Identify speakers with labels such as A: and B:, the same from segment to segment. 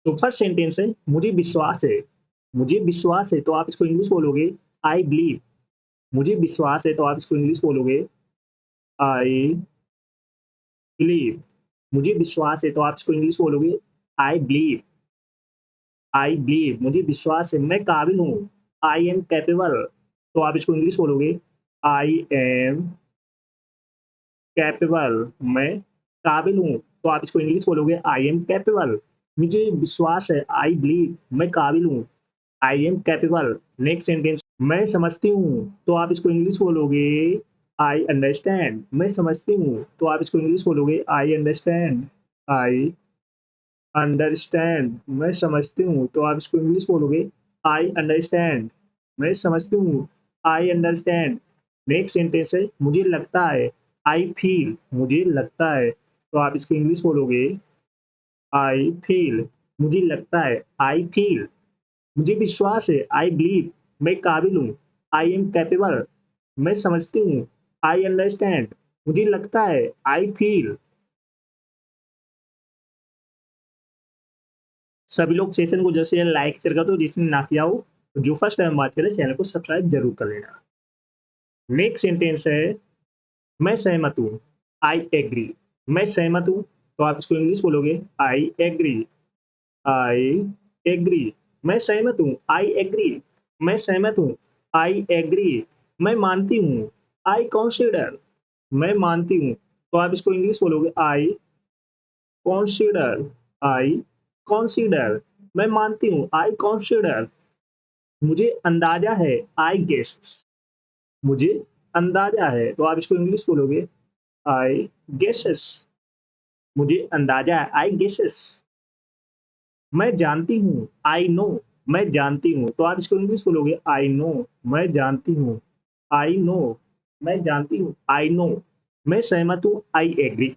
A: तो first sentence है मुझे विश्वास है। मुझे विश्वास है तो आप इसको इंग्लिश बोलोगे आई बिलीव। मुझे विश्वास है तो आप इसको इंग्लिश बोलोगे आई बिलीव। मुझे विश्वास है तो आप इसको इंग्लिश बोलोगे आई बिलीव। आई बिलीव मुझे विश्वास है, मैं काबिल हूँ। आई एम कैपेबल तो आप इसको इंग्लिश बोलोगे आई एम कैपेबल। मैं काबिल हूँ तो आप इसको इंग्लिश बोलोगे आई एम कैपेबल। मुझे विश्वास है आई बिलीव, मैं काबिल हूँ। I am capable. Next sentence मैं समझती हूँ तो आप इसको इंग्लिश बोलोगे आई अंडरस्टैंड। मैं समझती हूँ तो आप इसको इंग्लिश बोलोगे आई अंडरस्टैंड। I understand. मैं समझती हूँ तो आप इसको इंग्लिश बोलोगे आई अंडरस्टैंड। मैं समझती हूँ आई अंडरस्टैंड। नेक्स्ट सेंटेंस है मुझे लगता है आई फील। मुझे लगता है तो आप इसको इंग्लिश बोलोगे आई फील। मुझे लगता है आई फील। मुझे विश्वास है आई बिलीव, मैं काबिल हूँ। I am capable. मैं समझती हूँ आई अंडरस्टैंड। मुझे लगता है आई फील। सभी लोग सेशन को जैसे लाइक शेयर कर दो, जिसने ना किया हो तो जो फर्स्ट टाइम बात करें चैनल को सब्सक्राइब जरूर कर लेना। नेक्स्ट सेंटेंस है मैं सहमत हूँ आई एग्री। मैं सहमत हूँ तो आप इसको इंग्लिश बोलोगे आई एग्री। I agree. मैं सहमत हूँ आई एग्री। मैं सहमत हूँ आई एग्री। मैं मानती हूँ आई कंसीडर। मैं मानती हूँ तो आप इसको इंग्लिश बोलोगे आई कंसीडर। I consider. मैं मानती हूँ आई कंसीडर। मुझे अंदाजा है आई गेस। मुझे अंदाजा है तो आप इसको इंग्लिश बोलोगे आई गेसेस। मुझे अंदाजा है आई गेसेस। मैं जानती हूँ आई नो। मैं जानती हूँ तो आप इसको इंग्लिश बोलोगे आई नो। मैं जानती हूँ आई नो। मैं जानती हूँ आई नो। मैं सहमत हूँ आई एग्री।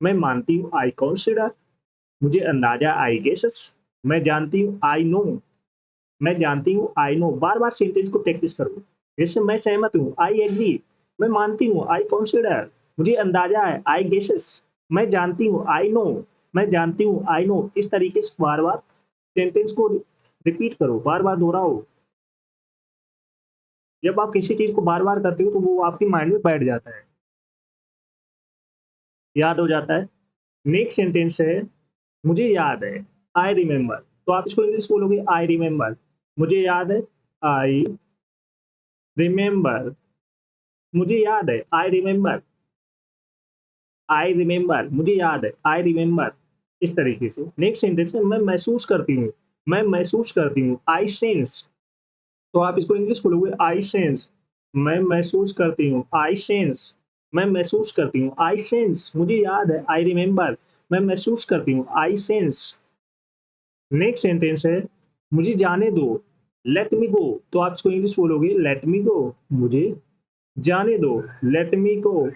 A: मैं मानती हूँ आई कंसिडर। मुझे अंदाजा आई गेसेस। मैं जानती हूँ आई नो। मैं जानती हूँ I know. Bar bar sentence को प्रैक्टिस करो। जैसे मैं सहमत हूँ आई एग्री। मैं मानती हूँ आई कंसिडर। मुझे अंदाजा है आई गेसेस। मैं जानती हूँ आई नो। मैं जानती हूँ आई नो। इस तरीके से बार बार सेंटेंस को रिपीट करो, बार बार दोहराओ। जब आप किसी चीज को बार बार करते हो तो वो आपके माइंड में बैठ जाता है, याद हो जाता है। नेक्स्ट सेंटेंस है मुझे याद है आई रिमेम्बर। तो आप इसको इंग्लिश बोलोगे आई रिमेम्बर। मुझे याद है आई रिमेम्बर। मुझे याद है आई रिमेम्बर। I remember. मुझे याद है आई रिमेम्बर। इस तरीके से। नेक्स्ट सेंटेंस है मैं महसूस करती हूँ। मैं महसूस करती हूँ आई सेंस। तो आप इसको इंग्लिश बोलोगे आई सेंस। मैं महसूस करती हूँ आई सेंस। मैं महसूस करती हूँ आई सेंस। मुझे याद है आई रिमेम्बर। मैं महसूस करती हूँ आई सेंस। नेक्स्ट सेंटेंस है मुझे जाने दो लेट मी गो। तो आप इसको इंग्लिश बोलोगे लेट मी गो। मुझे जाने दो लेट मी गो।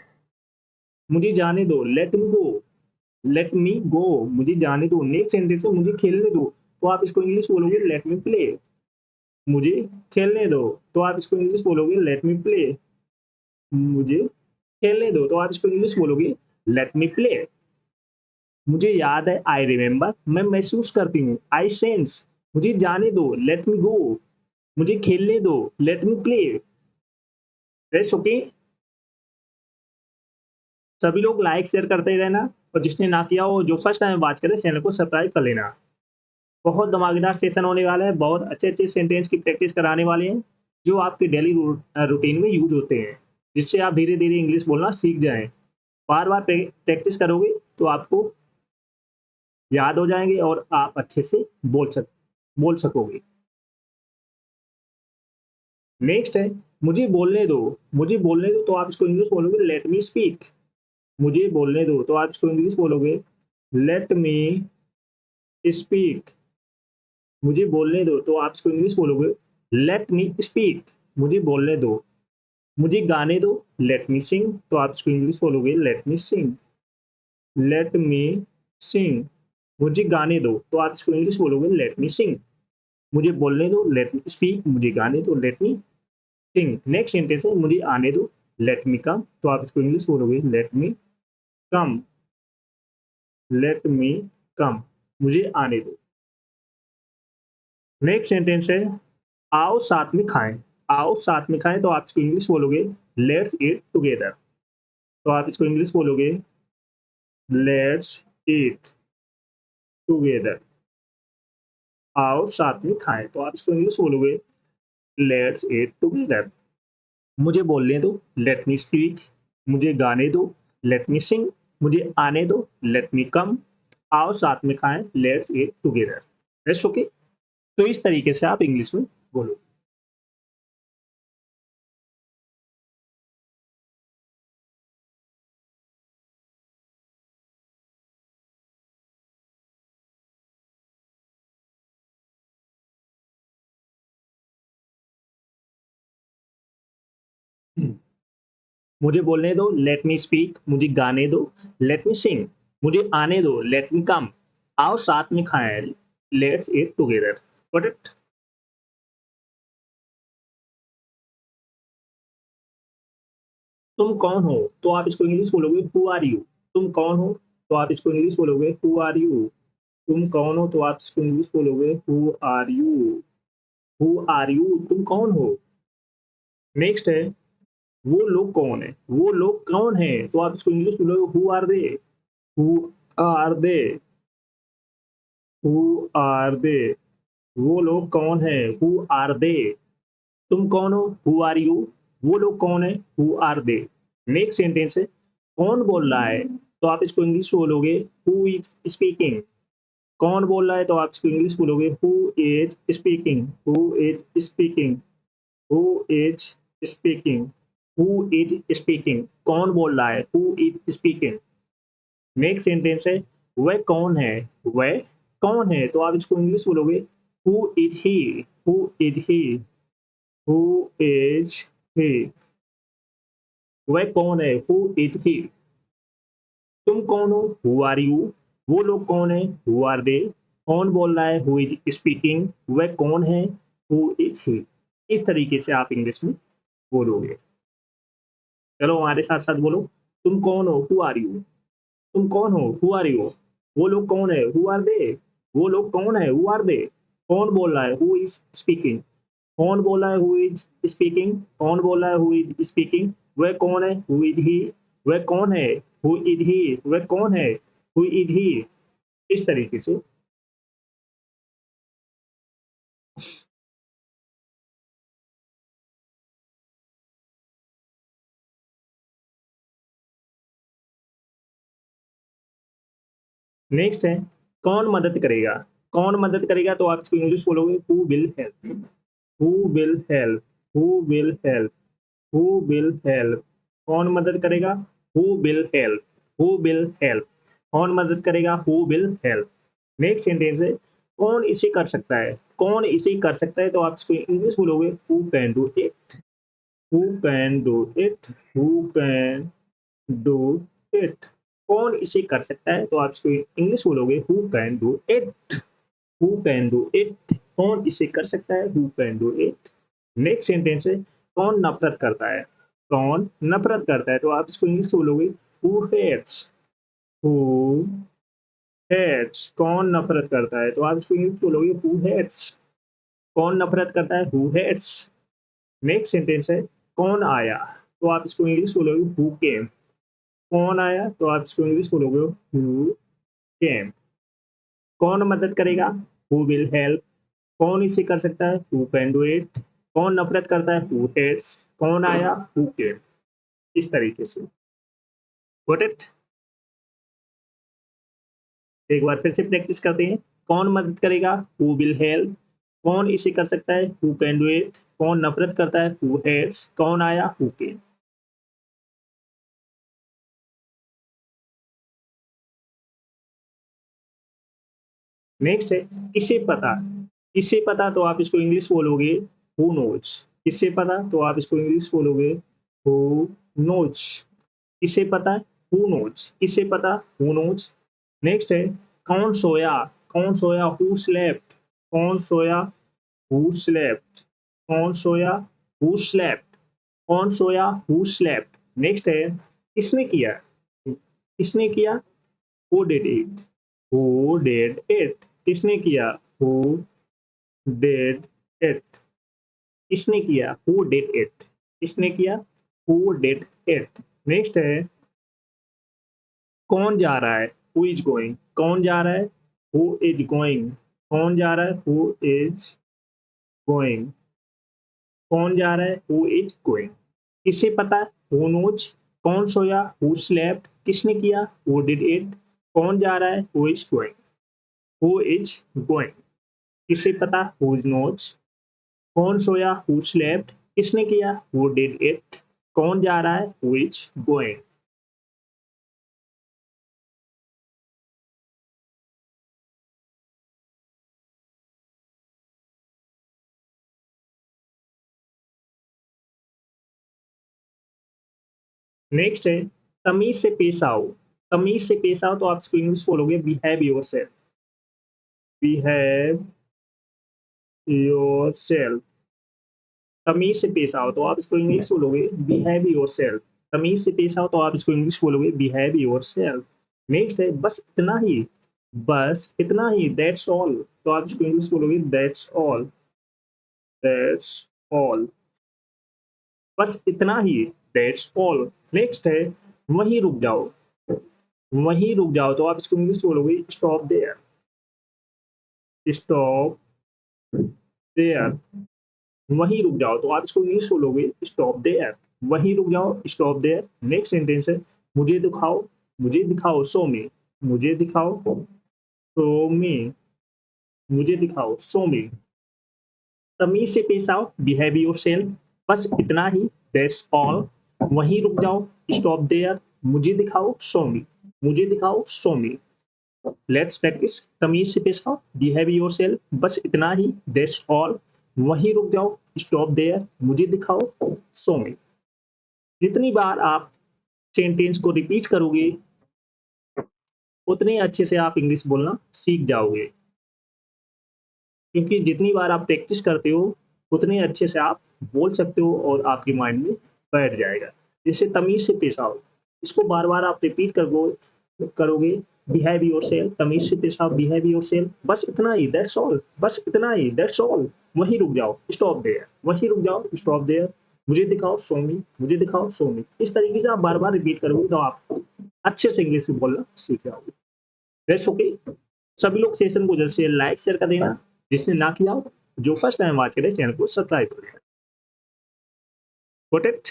A: मुझे जाने दो लेट मी गो। लेट मी गो। मुझे जाने दो। नेक्स्ट सेंटेंस है मुझे खेलने दो। तो आप इसको इंग्लिश बोलोगे लेट मी प्ले। मुझे खेलने दो। तो आप इसको इंग्लिश बोलोगे लेट मी प्ले। मुझे खेलने दो तो आप इसको इंग्लिश बोलोगे लेट मी प्ले। मुझे याद है आई रिमेम्बर। मैं महसूस करती हूँ आई सेंस। मुझे जाने दो लेट मी गो। मुझे खेलने दो let me play. That's okay. सभी लोग लाइक शेयर करते रहना, और जिसने ना किया हो जो फर्स्ट टाइम बात करे चैनल को सब्सक्राइब कर लेना। बहुत धमाकेदार सेशन होने वाला है। बहुत अच्छे अच्छे सेंटेंस की प्रैक्टिस कराने वाले हैं जो आपके डेली रूटीन में यूज होते हैं, जिससे आप धीरे धीरे इंग्लिश बोलना सीख जाएं। बार बार प्रैक्टिस करोगे तो आपको याद हो जाएंगे और आप अच्छे से बोल सकोगे। नेक्स्ट है मुझे बोलने दो। मुझे बोलने दो तो आप इसको इंग्लिश बोलोगे लेट मी स्पीक। मुझे बोलने दो तो आप इसको इंग्लिश बोलोगे लेट मी स्पीक। मुझे बोलने दो तो आप इसको इंग्लिश बोलोगे लेट मी स्पीक। मुझे बोलने दो। मुझे गाने दो लेट मी सिंग। तो आप इसको इंग्लिश बोलोगे लेट मी सिंग। लेट मी सिंग। मुझे गाने दो तो आप इसको इंग्लिश बोलोगे लेट मी सिंग। मुझे बोलने दो लेट मी स्पीक। मुझे गाने दो लेट मी सिंग। नेक्स्ट सेंटेंस है मुझे आने दो लेट मी कम। तो आप इसको इंग्लिश बोलोगे लेट मी कम। लेट मी कम। मुझे आने दो। नेक्स्ट सेंटेंस है आओ साथ में खाएं। आओ साथ में खाएं तो आप इसको इंग्लिश बोलोगे लेट्स ईट टुगेदर। तो आप इसको इंग्लिश बोलोगे लेट्स ईट टुगेदर। आओ साथ में खाएं तो आप इसको इंग्लिश बोलोगे लेट्स ईट टुगेदर। मुझे बोलने दो, लेट मी स्पीक। मुझे गाने दो, लेट मी सिंग। मुझे आने दो, लेट मी कम। आओ साथ में खाएं, let's eat together. That's okay. तो इस तरीके से आप इंग्लिश में बोलो। मुझे बोलने दो, लेट मी स्पीक। मुझे गाने दो, लेट मी सिंग। मुझे आने दो, लेट मी कम। आओ साथ में खाएं, let's eat together. Got it? तुम कौन हो तो आप इसको इंग्लिश बोलोगे हु आर यू। तुम कौन हो तो आप इसको इंग्लिश बोलोगे हु आर यू। तुम कौन हो तो आप इसको इंग्लिश बोलोगे who are you. Who are you, तुम कौन हो। नेक्स्ट है वो लोग कौन है। वो लोग कौन है तो आप इसको इंग्लिश बोलोगे who are they. Who are they. Who are they. वो लोग कौन है हु आर दे। तुम कौन हो हु आर यू। वो लोग कौन है who are they. Next sentence है कौन बोल रहा है तो आप इसको इंग्लिश बोलोगे हु इज स्पीकिंग। कौन बोल रहा है तो आप इसको इंग्लिश बोलोगे who is speaking. Who is speaking. Who is speaking. Who is speaking, कौन बोल रहा है who is speaking. Next sentence है वह कौन है। वह कौन है तो आप इसको इंग्लिश बोलोगे who is he. Who is he. Who is he. वह कौन है हु इज ही। तुम कौन हो हु आर यू। वो लोग कौन है हु आर दे। कौन बोल रहा है हु इज स्पीकिंग। वह कौन है हु इज ही। इस तरीके से आप इंग्लिश में बोलोगे। चलो हमारे साथ साथ बोलो। तुम कौन हो हु आर यू। तुम कौन हो हु आर यू। वो लोग कौन है हु आर दे। वो लोग कौन है हु आर दे। कौन बोल रहा है हु इज स्पीकिंग। कौन बोला है हु इज स्पीकिंग। कौन बोला है हु इज स्पीकिंग। वह कौन है हु इज ही। वह कौन है हु इज ही। वह कौन है हु इज ही। इस तरीके से। नेक्स्ट है कौन मदद करेगा। कौन मदद करेगा तो आप इसको इंग्लिश बोलोगे who will help. Who will help. Who will help. Who will help. कौन मदद करेगा who will help. Who will help. कौन मदद करेगा who will help. Next sentence है कौन इसे कर सकता है। कौन इसे कर सकता है तो आप इसको इंग्लिश बोलोगे who can do it. Who can do it. Who can do it. कौन इसे कर सकता है तो आप इसको इंग्लिश बोलोगे who can do it. Who can do it. कौन इसे कर सकता है who can do it. Next sentence है कौन नफरत करता है। कौन नफरत करता है तो आप इसको इंग्लिश बोलोगे हु हेट्स। Who hates. कौन नफरत करता है तो आप इसको इंग्लिश बोलोगे हु हेट्स। कौन नफरत करता है हु हेट्स। नेक्स्ट सेंटेंस है कौन आया तो आप इसको इंग्लिश बोलोगे हु केम। कौन आया तो आप इसको इंग्लिश बोलोगे हु केम। कौन मदद करेगा हु विल हेल्प। कौन इसे कर सकता है हु कैन डू इट। कौन नफरत करता है हु हेट्स। कौन आया हु केम। इस तरीके से। Got it? एक बार फिर से प्रैक्टिस करते हैं। कौन मदद करेगा हु विल हेल्प। कौन इसे कर सकता है हु कैन डू इट। कौन नफरत करता है हु हेट्स। कौन आया हु केम। नेक्स्ट है किसे पता। किसे पता तो आप इसको इंग्लिश बोलोगे हु नोज। किसे पता तो आप इसको इंग्लिश बोलोगे हु नोज। किसे पता हु नोज। किसे पता हु नोज। नेक्स्ट है कौन सोया। कौन सोया हु स्लेप्ट। कौन सोया हु स्लेप्ट। कौन सोया हु स्लेप्ट। कौन सोया हु स्लेप्ट। नेक्स्ट है किसने किया। किसने किया who did it. Who did it. किसने किया हु डिड इट, किसने किया, हु डिड इट, किसने किया, हु डिड इट। नेक्स्ट है कौन जा रहा है, हु इज गोइंग, कौन जा रहा है, हु इज गोइंग, कौन जा रहा है, हु इज गोइंग, कौन जा रहा है, हु इज गोइंग। किसे पता है, हु नोज, कौन सोया, हु स्लेप्ट, किसने किया, हु डिड इट, कौन जा रहा है, who is going, who is going. किसे पता, हु नोज, कौन सोया, हु स्लेप्ट, किसने किया, हु डिड इट, कौन जा रहा है, हु इज गोइंग। नेक्स्ट है तमीज से पेश आओ, तमीज से पेश आओ तो आप इसको इंग्लिश बोलोगे बिहेव योरसेल्फ, बिहेव योरसेल्फ। तमीज से पेश आओ तो आप इसको इंग्लिश बोलोगे बिहेव योरसेल्फ, तमीज से पेश आओ तो आप इसको इंग्लिश बोलोगे बिहेव योरसेल्फ। नेक्स्ट है बस इतना ही, बस इतना ही, दैट्स ऑल, तो आप इसको इंग्लिश बोलोगे दैट्स ऑल, दैट्स ऑल, बस इतना ही, दैट्स ऑल। नेक्स्ट है वहीं रुक जाओ, वहीं रुक जाओ तो आप इसको इंग्लिश बोलोगे स्टॉप देयर, स्टॉप देयर। वहीं रुक जाओ तो आप इसको इंग्लिश बोलोगे स्टॉप देयर, वहीं रुक जाओ, स्टॉप देयर। नेक्स्ट सेंटेंस है मुझे दिखाओ, मुझे दिखाओ, शो मी, मुझे दिखाओ, शो मी, मुझे दिखाओ, शो मी। तमीज से पेश आओ, बिहेव योरसेल्फ, बस इतना ही, दैट्स ऑल, वहीं रुक जाओ, स्टॉप देयर, मुझे दिखाओ, शो मी, मुझे दिखाओ, शो मी। Let's practice. तमीज से पेश आओ, बिहेव योरसेल्फ, बस इतना ही, दैट्स ऑल, वहीं रुक जाओ, स्टॉप देयर, मुझे दिखाओ, शो मी। जितनी बार आप सेंटेंस को रिपीट करोगे उतने अच्छे से आप इंग्लिश बोलना सीख जाओगे, क्योंकि जितनी बार आप प्रैक्टिस करते हो उतने अच्छे से आप बोल सकते हो और आपके माइंड में बैठ जाएगा। जैसे तमीज से पेश आओ, इसको बार बार आप रिपीट करोगे, बिहेव योरसेल्फ, तमीज से पेश आओ, बिहेव योरसेल्फ, बस इतना ही, दैट्स ऑल, बस इतना ही, दैट्स ऑल, वहीं रुक जाओ, स्टॉप देयर, वहीं रुक जाओ, स्टॉप देयर, मुझे दिखाओ, शो मी, मुझे दिखाओ, शो मी। इस तरीके से आप बार बार रिपीट करोगे तो आप अच्छे से इंग्लिश बोलना सीख जाओगे। That's okay. सभी लोग सेशन को जल्द से लाइक शेयर कर देना, जिसने ना किया हो, जो फर्स्ट टाइम वॉच करे चैनल को सब्सक्राइब कर देना। Got it.